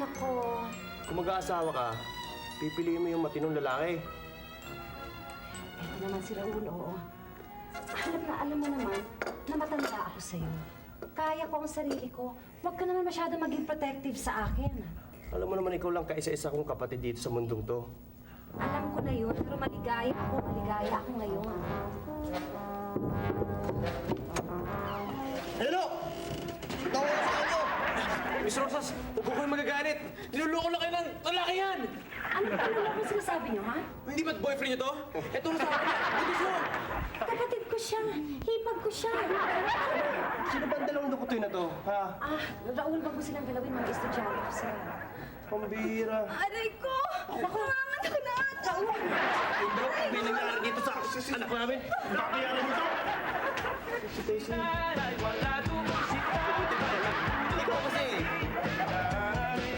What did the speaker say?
nako. Kung mag-aasawa ka, pipiliin mo yung matinong lalaki. Eto naman si Raul, oo. Alam mo naman na matanda ako sa'yo. Kaya ko ang sarili ko. Huwag ka naman masyado maging protective sa akin. Alam mo naman ikaw lang kaisa-isa kong kapatid dito sa mundong to. Alam ko na yun, pero maligaya ako ngayon. Hello! Tawag sa inyo! Miss Rosas, huwag ko kayo magagalit. Niloloko lang kayo ng lalaki yan. Ano ba ang sinasabi niyo, ha? Hindi ba't boyfriend niyo to? Ito na sa akin na. Dito siya. Kapatid ko siya. Hipag ko siya. Sino ba ang dalawang lukutoy na to, ha? Raul, wag mo silang galawin, mga estudyante ko sila. Pambira. Aray ko! Nanganganak na ata! Bro, may nangyari dito sa anak namin. Papayaran mo to! Si Stacy. Ikaw kasi.